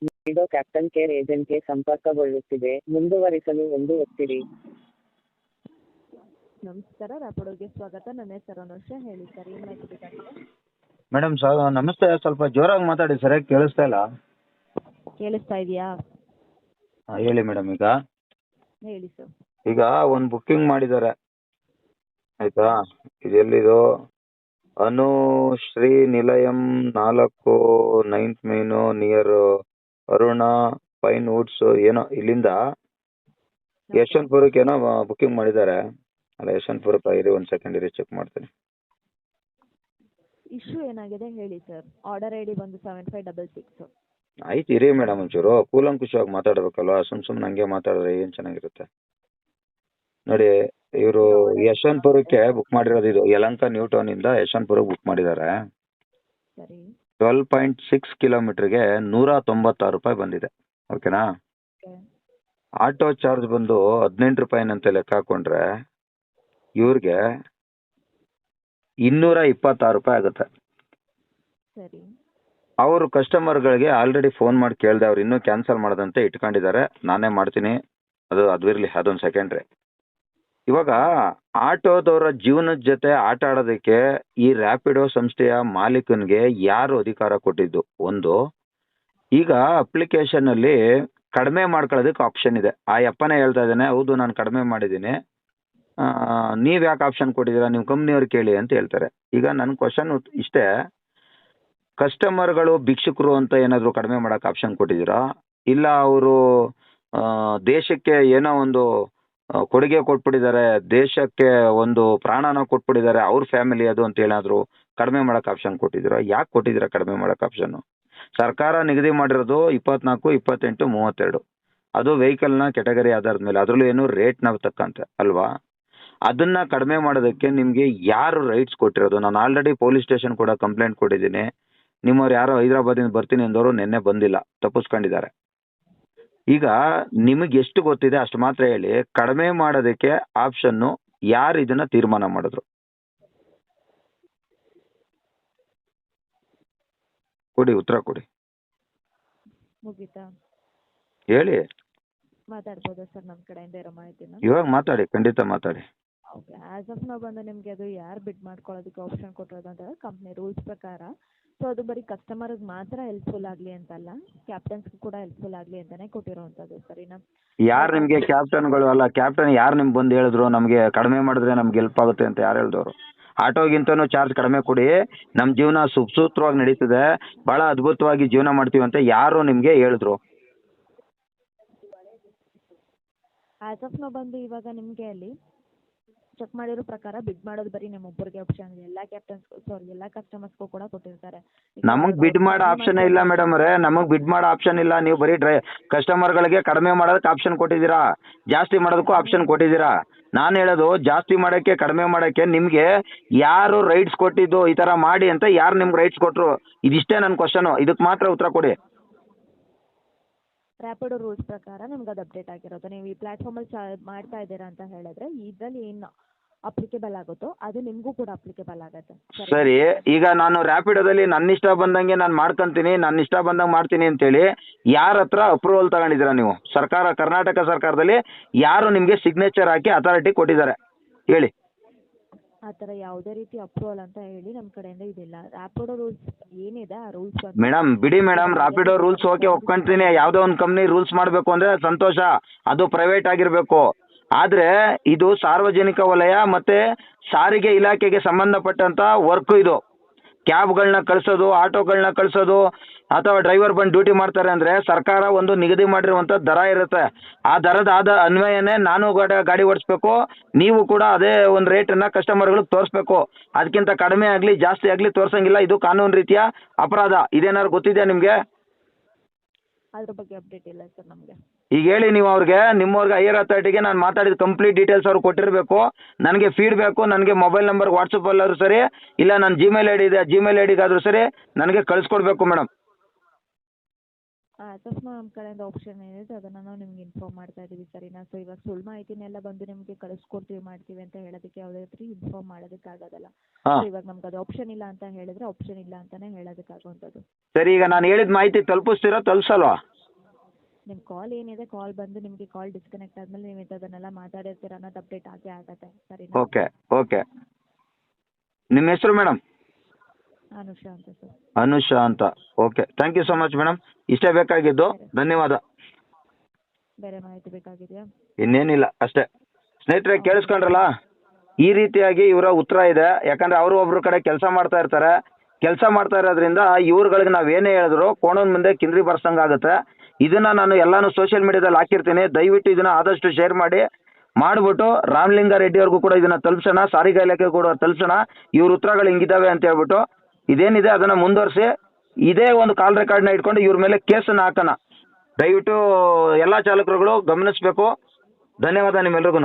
ನೀಡೋ captain care ಏಜೆಂಟ್ಗೆ ಸಂಪರ್ಕಗೊಳ್ಳುತ್ತಿದೆ. ಮುಂದುವರಿಸಲು 1 ಒತ್ತಿರಿ. ನಮಸ್ಕಾರ, ರಾಪಿಡೋಗೆ ಸ್ವಾಗತ. ನನ್ನ ಹೆಸರು ಅನುಷ. ಹೇಳಿ ಸರ್, ಏನು ಮಾಹಿತಿ ಬೇಕಾಗಿದೆ? ಮೇಡಮ್ ನಮಸ್ತೆ. ಸ್ವಲ್ಪ ಜೋರಾಗಿ ಮಾತಾಡಿ, ಸರಿಯಾಗಿ ಕೇಳಿಸ್ತಾ ಇಲ್ಲ. ಕೇಳಿಸ್ತಾ ಇದೆಯಾ? ಹೇಳಿ ಮೇಡಮ್. ಹೇಳಿ ಸರ್. ಈಗ ಒಂದು ಬುಕ್ಕಿಂಗ್ ಮಾಡಿದ್ದಾರೆ, ಆಯ್ತಾ? ಇದು ಎಲ್ಲಿದು? ಅನುಶ್ರೀ ನಿಲಯಂ 4 9th ಮೈನು ನಿಯರ್ ಅರುಣ ಪೈನ್ ವುಡ್ಸ್ ಏನೋ. ಇಲ್ಲಿಂದ ಯಶವಂತಪುರಕ್ಕೆ ಏನೋ ಬುಕ್ಕಿಂಗ್ ಮಾಡಿದ್ದಾರೆ. ಅಲ್ಲ, ಯಶವಂತಪುರಕ್ಕೆ ಇರಿ, ಒಂದು ಸೆಕೆಂಡ್ ಇರಿ, ಚೆಕ್ ಮಾಡ್ತೀನಿ. ಇಶ್ಯೂ ಏನಾಗಿದೆ ಹೇಳಿ ಸರ್. ಆರ್ಡರ್ ಐ ಡಿ ಬಂದು 7566. ಆಯ್ತು, ಇರಿ ಮೇಡಮ್. ಒಂಚೂರು ಕೂಲಂಕುಷವಾಗಿ ಮಾತಾಡಬೇಕಲ್ವ? ಸುಮ್ಮನೆ ಹಂಗೆ ಮಾತಾಡಿದ್ರೆ ಏನು ಚೆನ್ನಾಗಿರುತ್ತೆ? ನೋಡಿ, ಇವರು ಯಶವಂತಪುರಕ್ಕೆ ಬುಕ್ ಮಾಡಿರೋದು. ಇದು ಯಲಹಂಕ ನ್ಯೂ ಟೌನಿಂದ ಯಶವಂತಪುರಕ್ಕೆ ಬುಕ್ ಮಾಡಿದ್ದಾರೆ. ಸರಿ. 12.6 ಕಿಲೋಮೀಟ್ರಿಗೆ 196 ರೂಪಾಯಿ ಬಂದಿದೆ. ಓಕೆನಾ? ಆಟೋ ಚಾರ್ಜ್ ಬಂದು 18 ರೂಪಾಯಿನಂತೆ ಲೆಕ್ಕ ಹಾಕೊಂಡ್ರೆ ಇವ್ರಿಗೆ 226 ರೂಪಾಯಿ ಆಗುತ್ತೆ. ಸರಿ. ಅವರು ಕಸ್ಟಮರ್ಗಳಿಗೆ ಆಲ್ರೆಡಿ ಫೋನ್ ಮಾಡಿ ಕೇಳಿದೆ, ಅವ್ರು ಇನ್ನೂ ಕ್ಯಾನ್ಸಲ್ ಮಾಡದಂತೆ ಇಟ್ಕೊಂಡಿದ್ದಾರೆ. ನಾನೇ ಮಾಡ್ತೀನಿ, ಅದು ಇರಲಿ, ಅದೊಂದು ಸೆಕೆಂಡ್ರಿ. ಇವಾಗ ಆಟೋದವರ ಜೀವನದ ಜೊತೆ ಆಟ ಆಡೋದಕ್ಕೆ ಈ ರ್ಯಾಪಿಡೋ ಸಂಸ್ಥೆಯ ಮಾಲೀಕನಿಗೆ ಯಾರು ಅಧಿಕಾರ ಕೊಟ್ಟಿದ್ದು? ಒಂದು, ಈಗ ಅಪ್ಲಿಕೇಶನಲ್ಲಿ ಕಡಿಮೆ ಮಾಡ್ಕೊಳ್ಳೋದಕ್ಕೆ ಆಪ್ಷನ್ ಇದೆ. ಆ ಅಪ್ಪನೇ ಹೇಳ್ತಾ ಇದ್ದಾನೆ, ಹೌದು ನಾನು ಕಡಿಮೆ ಮಾಡಿದ್ದೀನಿ, ನೀವು ಯಾಕೆ ಆಪ್ಷನ್ ಕೊಟ್ಟಿದ್ದೀರಾ, ನಿಮ್ಮ ಕಂಪ್ನಿಯವ್ರು ಕೇಳಿ ಅಂತ ಹೇಳ್ತಾರೆ. ಈಗ ನನ್ನ ಕ್ವಶನ್ ಇಷ್ಟೇ, ಕಸ್ಟಮರ್ಗಳು ಭಿಕ್ಷುಕರು ಅಂತ ಏನಾದರೂ ಕಡಿಮೆ ಮಾಡೋಕೆ ಆಪ್ಷನ್ ಕೊಟ್ಟಿದ್ದೀರಾ? ಇಲ್ಲ ಅವರು ದೇಶಕ್ಕೆ ಏನೋ ಒಂದು ಕೊಡುಗೆ ಕೊಟ್ಬಿಟ್ಟಿದ್ದಾರೆ, ದೇಶಕ್ಕೆ ಒಂದು ಪ್ರಾಣನ ಕೊಟ್ಬಿಟ್ಟಿದ್ದಾರೆ, ಅವ್ರ ಫ್ಯಾಮಿಲಿ ಅದು ಅಂತ ಏನಾದರೂ ಕಡಿಮೆ ಮಾಡೋಕೆ ಆಪ್ಷನ್ ಕೊಟ್ಟಿದ್ದೀರಾ? ಯಾಕೆ ಕೊಟ್ಟಿದ್ದೀರಾ ಕಡಿಮೆ ಮಾಡೋಕೆ ಆಪ್ಷನ್ನು? ಸರ್ಕಾರ ನಿಗದಿ ಮಾಡಿರೋದು 24, 28, 32. ಅದು ವೆಹಿಕಲ್ನ ಕೆಟಗರಿ ಆಧಾರದ ಮೇಲೆ, ಅದರಲ್ಲೂ ಏನು ರೇಟ್ನ ತಕ್ಕಂತೆ ಅಲ್ವಾ? ಅದನ್ನ ಕಡಿಮೆ ಮಾಡೋದಕ್ಕೆ ನಿಮಗೆ ಯಾರು ರೈಟ್ಸ್ ಕೊಟ್ಟಿರೋದು? ನಾನು ಆಲ್ರೆಡಿ ಪೊಲೀಸ್ ಸ್ಟೇಷನ್ ಕೂಡ ಕಂಪ್ಲೇಂಟ್ ಕೊಟ್ಟಿದ್ದೀನಿ. ನಿಮ್ಮವ್ರು ಯಾರೋ ಹೈದರಾಬಾದಿಂದ ಬರ್ತೀನಿ ಅಂದವರು ನಿನ್ನೆ ಬಂದಿಲ್ಲ, ತಪ್ಪಿಸ್ಕೊಂಡಿದ್ದಾರೆ. ಈಗ ನಿಮಗೆ ಎಷ್ಟು ಗೊತ್ತಿದೆ ಅಷ್ಟು ಮಾತ್ರ ಹೇಳಿ, ಕಡಿಮೆ ಮಾಡೋದಕ್ಕೆ ಆಪ್ಷನ್ನು ಯಾರು ಇದನ್ನ ತೀರ್ಮಾನ ಮಾಡಿದ್ರು? ಕೊಡಿ, ಉತ್ತರ ಕೊಡಿ. ಮುಗೀತಾ? ಹೇಳಿ. ಮಾತಾಡ್ಬೋದಾ ಸರ್ ನಮ್ಮ ಕಡೆಯಿಂದ ಇರೋ ಮಾಹಿತಿನ? ಇವಾಗ ಮಾತಾಡಿ, ಖಂಡಿತ ಮಾತಾಡಿ. ಓಕೆ. ಆ್ಯಸ್ ಆಫ್ ನಾವು ಬಂದು ನಿಮಗೆ ಅದು ಯಾರು ಬಿಡ್ ಮಾಡ್ಕೊಳ್ಳೋದಕ್ಕೆ ಆಪ್ಷನ್ ಕೊಟ್ಟಿರೋದು ಅಂತ ಕಂಪ್ನಿ ರೂಲ್ಸ್ ಪ್ರಕಾರ. ಸೊ ಅದು ಬರೀ ಕಸ್ಟಮರ್ಗೆ ಮಾತ್ರ ಹೆಲ್ಪ್ಫುಲ್ ಆಗಲಿ ಅಂತಲ್ಲ, ಕ್ಯಾಪ್ಟನ್ಸ್ಗೂ ಕೂಡ ಹೆಲ್ಪ್ಫುಲ್ ಆಗಲಿ ಅಂತಲೇ ಕೊಟ್ಟಿರೋವಂಥದ್ದು. ಸರಿನಾ? ಯಾರು ನಿಮಗೆ ಕ್ಯಾಪ್ಟನ್ಗಳು? ಅಲ್ಲ, ಕ್ಯಾಪ್ಟನ್ ಯಾರು ನಿಮ್ಗೆ ಬಂದು ಹೇಳಿದ್ರು ನಮಗೆ ಕಡಿಮೆ ಮಾಡಿದ್ರೆ ನಮ್ಗೆ ಹೆಲ್ಪ್ ಆಗುತ್ತೆ ಅಂತ? ಯಾರು ಹೇಳಿದವರು? ಆಟೋಗಿಂತನೂ ಚಾರ್ಜ್ ಕಡಿಮೆ ಕೊಡಿ, ನಮ್ಮ ಜೀವನ ಸುಸೂತ್ರವಾಗಿ ನಡೀತದೆ, ಭಾಳ ಅದ್ಭುತವಾಗಿ ಜೀವನ ಮಾಡ್ತೀವಿ ಅಂತ ಯಾರು ನಿಮಗೆ ಹೇಳಿದ್ರು? ಆ್ಯಸ್ ಆಫ್ ನಾವು ಬಂದು ಇವಾಗ ನಿಮಗೆ ಅಲ್ಲಿ ಚೆಕ್ ಮಾಡಿರೋ ಪ್ರಕಾರ ಬಿಡ್ ಮಾಡೋದು ಬರೀ ನಿಮ್ಮೊಬ್ಬರಿಗೆ ಆಪ್ಷನ್ ಇದೆ. ಎಲ್ಲ ಕಸ್ಟಮರ್ಸ್ಗೂ ಕೂಡ ಕೊಟ್ಟಿರ್ತಾರೆ. ನಮಗೆ ಬಿಡ್ ಮಾಡೋ ಆಪ್ಷನ್ ಇಲ್ಲ ಮೇಡಮ್ ಅವರೇ, ನಮಗೆ ಬಿಡ್ ಮಾಡೋ ಆಪ್ಷನ್ ಇಲ್ಲ. ನೀವು ಬರೀ ಕಸ್ಟಮರ್ಗಳಿಗೆ ಕಡಿಮೆ ಮಾಡೋದಕ್ಕೆ ಆಪ್ಷನ್ ಕೊಟ್ಟಿದ್ದೀರಾ, ಜಾಸ್ತಿ ಮಾಡೋದಕ್ಕೂ ಆಪ್ಷನ್ ಕೊಟ್ಟಿದ್ದೀರಾ. ನಾನು ಹೇಳೋದು ಜಾಸ್ತಿ ಮಾಡೋಕ್ಕೆ ಕಡಿಮೆ ಮಾಡೋಕ್ಕೆ ನಿಮಗೆ ಯಾರು ರೈಟ್ಸ್ ಕೊಟ್ಟಿದ್ದು? ಈ ಥರ ಮಾಡಿ ಅಂತ ಯಾರು ನಿಮ್ಗೆ ರೈಟ್ಸ್ ಕೊಟ್ಟರು? ಇದಿಷ್ಟೇ ನನ್ನ ಕ್ವಶನು, ಇದಕ್ಕೆ ಮಾತ್ರ ಉತ್ತರ ಕೊಡಿ. ರ್ಯಾಪಿಡೋ ರೂಲ್ಸ್ ಪ್ರಕಾರ ನಿಮ್ಗೆ ಅದು ಅಪ್ಡೇಟ್ ಆಗಿರೋದು. ನೀವು ಈ ಪ್ಲ್ಯಾಟ್ಫಾರ್ಮಲ್ಲಿ ಮಾಡ್ತಾ ಇದ್ದೀರಾ ಅಂತ ಹೇಳಿದ್ರೆ ಇದರಲ್ಲಿ ಏನು ಅಪ್ಲಿಕೇಬಲ್ ಆಗುತ್ತೋ ಅದು ನಿಮಗೂ ಕೂಡ ಅಪ್ಲಿಕೇಬಲ್ ಆಗುತ್ತೆ. ಸರಿ, ಈಗ ನಾನು ರ್ಯಾಪಿಡೋದಲ್ಲಿ ನನ್ನ ಇಷ್ಟ ಬಂದಂಗೆ ನಾನು ಮಾಡ್ಕೊಂತೀನಿ, ನನ್ನ ಇಷ್ಟ ಬಂದಂಗೆ ಮಾಡ್ತೀನಿ ಅಂತೇಳಿ ಯಾರ ಹತ್ರ ಅಪ್ರೂವಲ್ ತಗೊಂಡಿದ್ದೀರಾ ನೀವು? ಸರ್ಕಾರ, ಕರ್ನಾಟಕ ಸರ್ಕಾರದಲ್ಲಿ ಯಾರು ನಿಮಗೆ ಸಿಗ್ನೇಚರ್ ಹಾಕಿ ಅಥಾರಿಟಿ ಕೊಟ್ಟಿದ್ದಾರೆ ಹೇಳಿ? ಆ ಥರ ಯಾವುದೇ ರೀತಿ ಅಪ್ರೂವಲ್ ಅಂತ ಹೇಳಿ ನಮ್ಮ ಕಡೆಯಿಂದ ಇದಿಲ್ಲ. ರ್ಯಾಪಿಡೋ ರೂಲ್ಸ್ ಏನಿದೆ ಆ ರೂಲ್ಸ್ ಮೇಡಮ್ ಬಿಡಿ ಮೇಡಮ್, ರ್ಯಾಪಿಡೋ ರೂಲ್ಸ್ ಓಕೆ, ಒಪ್ಕೊಂತೀನಿ. ಯಾವುದೋ ಒಂದು ಕಂಪ್ನಿ ರೂಲ್ಸ್ ಮಾಡಬೇಕು ಅಂದರೆ ಸಂತೋಷ, ಅದು ಪ್ರೈವೇಟ್ ಆಗಿರಬೇಕು. ಆದರೆ ಇದು ಸಾರ್ವಜನಿಕ ವಲಯ ಮತ್ತು ಸಾರಿಗೆ ಇಲಾಖೆಗೆ ಸಂಬಂಧಪಟ್ಟಂಥ ವರ್ಕು. ಇದು ಕ್ಯಾಬ್ಗಳನ್ನ ಕಳಿಸೋದು, ಆಟೋಗಳನ್ನ ಕಳಿಸೋದು, ಅಥವಾ ಡ್ರೈವರ್ ಬಂದು ಡ್ಯೂಟಿ ಮಾಡ್ತಾರೆ ಅಂದರೆ ಸರ್ಕಾರ ಒಂದು ನಿಗದಿ ಮಾಡಿರುವಂಥ ದರ ಇರುತ್ತೆ. ಆ ದರದ ಅನ್ವಯನೇ ನಾನು ಗಾಡಿ ಓಡಿಸ್ಬೇಕು, ನೀವು ಕೂಡ ಅದೇ ಒಂದು ರೇಟನ್ನು ಕಸ್ಟಮರ್ಗಳಿಗೆ ತೋರಿಸ್ಬೇಕು. ಅದಕ್ಕಿಂತ ಕಡಿಮೆ ಆಗಲಿ ಜಾಸ್ತಿ ಆಗಲಿ ತೋರಿಸಂಗಿಲ್ಲ. ಇದು ಕಾನೂನು ರೀತಿಯ ಅಪರಾಧ. ಇದೇನಾದ್ರು ಗೊತ್ತಿದೆಯಾ ನಿಮಗೆ? ಅದ್ರ ಬಗ್ಗೆ ಅಪ್ಡೇಟ್ ಇಲ್ಲ ಸರ್ ನಮಗೆ. ಈಗ ಹೇಳಿ ನೀವು ಅವ್ರಿಗೆ, ನಿಮ್ಮವ್ರಿಗೆ ಹೈಯರ್ ಅಥಾರಿಟಿಗೆ ನಾನು ಮಾತಾಡಿದ ಕಂಪ್ಲೀಟ್ ಡೀಟೇಲ್ಸ್ ಅವ್ರು ಕೊಟ್ಟಿರಬೇಕು. ನನಗೆ ಫೀಡ್ಬ್ಯಾಕು ನನಗೆ ಮೊಬೈಲ್ ನಂಬರ್ ವಾಟ್ಸಪ್ಪಲ್ಲಾದ್ರೂ ಸರಿ, ಇಲ್ಲ ನನ್ನ ಜಿಮೇಲ್ ಐ ಡಿ ಇದೆ, ಜಿಮೇಲ್ ಐ ಡಿಗಾದರೂ ಸರಿ ನನಗೆ ಕಳಿಸ್ಕೊಡ್ಬೇಕು ಮೇಡಮ್. ನಮ್ಮ ಕಡೆಯಿಂದ ಆಪ್ಷನ್ ಏನಿದೆ ಅದನ್ನು ನಾವು ನಿಮ್ಗೆ ಇನ್ಫಾರ್ಮ್ ಮಾಡ್ತಾ ಇದ್ದೀವಿ. ಸರಿನಾ? ಸೊ ಇವಾಗ ಸುಳ್ಳು ಮಾಹಿತಿನೆಲ್ಲ ಬಂದು ನಿಮಗೆ ಕಳಿಸ್ಕೊಡ್ತೀವಿ ಮಾಡ್ತೀವಿ ಅಂತ ಹೇಳೋದಕ್ಕೆ ಯಾವುದೇ ರೀತಿ ಇನ್ಫಾರ್ಮ್ ಮಾಡೋದಕ್ಕಾಗೋದಲ್ಲ. ಇವಾಗ ನಮ್ಗೆ ಅದು ಆಪ್ಷನ್ ಇಲ್ಲ ಅಂತ ಹೇಳಿದ್ರೆ ಆಪ್ಷನ್ ಇಲ್ಲ ಅಂತಾನೆ ಹೇಳೋದಕ್ಕಾಗುವಂಥದ್ದು. ಸರಿ, ಈಗ ನಾನು ಹೇಳಿದ ಮಾಹಿತಿ ತಲುಪಿಸ್ತೀರಾ ತಲುಪಿಸಲ್ವಾ? ನಿಮ್ಮ ಕಾಲ್ ಏನಿದೆ ಕಾಲ್ ಬಂದು ನಿಮಗೆ ಕಾಲ್ ಡಿಸ್ಕನೆಕ್ಟ್ ಆದಮೇಲೆ ನೀವು ಇಂಥದ್ದನ್ನೆಲ್ಲ ಮಾತಾಡಿರ್ತೀರ ಅನ್ನೋದು ಅಪ್ಡೇಟ್ ಆಗೇ ಆಗುತ್ತೆ ಸರಿನಾ? Okay okay. ನಿಮ್ಮ ಹೆಸರು ಮೇಡಮ್? ಅನುಷಾ ಅಂತ ಸರ್. ಅನುಷಾ ಅಂತ. Okay, thank you so much madam. ಇಷ್ಟೇ ಬೇಕಾಗಿದ್ದು. ಧನ್ಯವಾದ. ಬೇರೆ ಮಾಹಿತಿ ಬೇಕಾಗಿದೆಯಾ? ಇನ್ನೇನಿಲ್ಲ, ಅಷ್ಟೇ. ಸ್ನೇಹಿತರೆ ಕೇಳಿಸ್ಕೊಂಡ್ರಲ್ಲ, ಈ ರೀತಿಯಾಗಿ ಇವರ ಉತ್ತರ ಇದೆ. ಯಾಕಂದರೆ ಅವರು ಒಬ್ಬರ ಕಡೆ ಕೆಲಸ ಮಾಡ್ತಾ ಇರ್ತಾರೆ. ಕೆಲಸ ಮಾಡ್ತಾ ಇರೋದ್ರಿಂದ ಇವ್ರುಗಳಿಗೆ ನಾವೇನೇ ಹೇಳಿದ್ರು ಕೋಣದ ಮುಂದೆ ಕಿಂದ್ರಿ ಬರ್ಸಂಗಾಗುತ್ತೆ. ಇದನ್ನು ನಾನು ಎಲ್ಲಾನು ಸೋಷಿಯಲ್ ಮೀಡಿಯಾದಲ್ಲಿ ಹಾಕಿರ್ತೀನಿ. ದಯವಿಟ್ಟು ಇದನ್ನು ಆದಷ್ಟು ಶೇರ್ ಮಾಡಿಬಿಟ್ಟು ರಾಮಲಿಂಗಾರೆಡ್ಡಿ ಅವ್ರಿಗೂ ಕೂಡ ಇದನ್ನು ತಲುಪಿಸೋಣ, ಸಾರಿಗೆ ಇಲಾಖೆ ಕೂಡ ತಲುಪಿಸೋಣ. ಇವ್ರ ಉತ್ತರಗಳು ಹಿಂಗಿದ್ದಾವೆ ಅಂತ ಹೇಳ್ಬಿಟ್ಟು ಇದೇನಿದೆ ಅದನ್ನು ಮುಂದುವರಿಸಿ ಇದೇ ಒಂದು ಕಾಲ್ ರೆಕಾರ್ಡ್ನ ಇಟ್ಕೊಂಡು ಇವ್ರ ಮೇಲೆ ಕೇಸನ್ನು ಹಾಕೋಣ. ದಯವಿಟ್ಟು ಎಲ್ಲ ಚಾಲಕರುಗಳು ಗಮನಿಸಬೇಕು. ಧನ್ಯವಾದ ನಿಮ್ಮೆಲ್ರಿಗೂ.